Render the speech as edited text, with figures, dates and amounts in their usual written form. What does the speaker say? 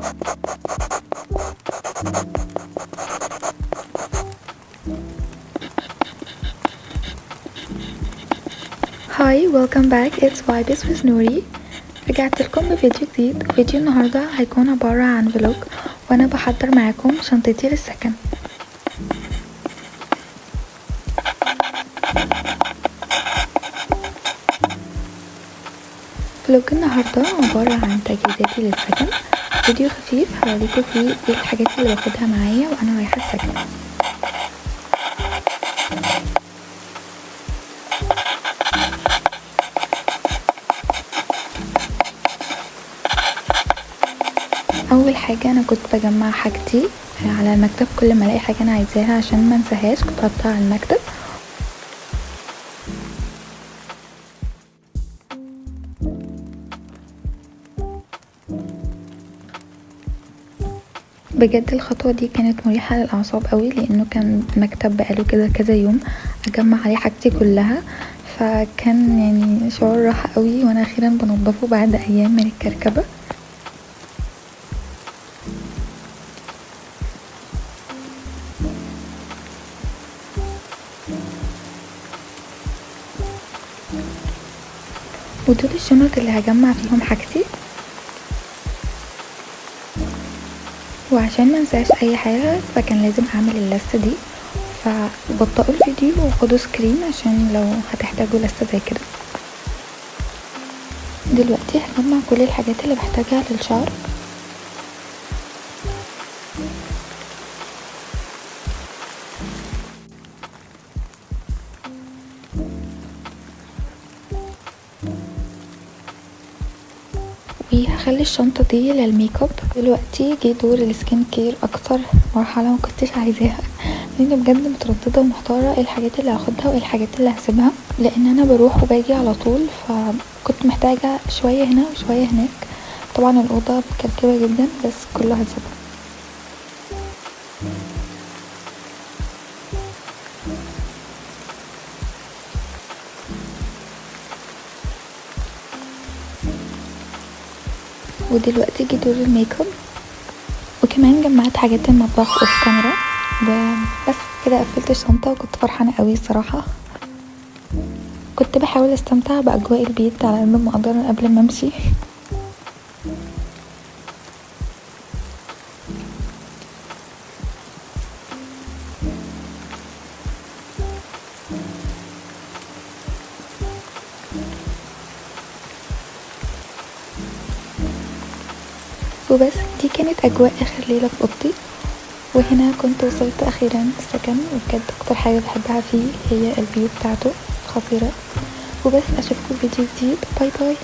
هاي welcome back it's vibes with نوري. رجعت لكم بفيديو جديد. فيديو النهاردة هيكون عبارة عن فلوج وانا بحضر معاكم شنطتي للسكن. فلوج النهاردة عبارة عن تجهيزاتي للسكن، فيديو خفيف هوريكم فيه ايه الحاجات اللي باخدها معايا وانا رايحة السكن. اول حاجة انا كنت بجمع حاجتي على المكتب، كل ما الاقي حاجة انا عايزاها عشان ما انساهاش كنت احطها على المكتب. بجد الخطوة دي كانت مريحة للأعصاب قوي، لأنه كان مكتب بقاله كده كذا يوم أجمع عليه حاجتي كلها، فكان يعني شعور راحة قوي وانا أخيرا بنضفه بعد أيام من الكركبة. ودول الشنط اللي هجمع فيهم حاجتي، وعشان ما انساش اي حاجه فكان لازم اعمل اللسته دي، فبطئوا الفيديو وخدوا سكرين عشان لو هتحتاجوا لسته زي كده. دلوقتي هجمع كل الحاجات اللي بحتاجها للشعر. وهخلي الشنطه دي للميك اب. دلوقتي جه دور السكين كير، اكتر مرحله ما كنتش عايزاها لاني بجد متردده ومحتاره ايه الحاجات اللي هاخدها وايه الحاجات اللي هسيبها، لان انا بروح وباجي على طول، فكنت محتاجه شويه هنا وشويه هناك. طبعا الاوضه مكركبه جدا بس كله هتسيبها. ودلوقتي جه دور الميك اب، وكمان جمعت حاجات المطبخ اوف كاميرا، وبس كده قفلت الشنطه وكنت فرحانه قوي الصراحه. كنت بحاول استمتع باجواء البيت على قد ما اقدر قبل ما امشي. وبس دي كانت اجواء اخر ليله في اوضتي، وهنا كنت وصلت اخيرا السكن، وبجد اكتر حاجه بحبها فيه هي الفيو بتاعته خطيره. وبس اشوفكم فيديو جديد، باي باي.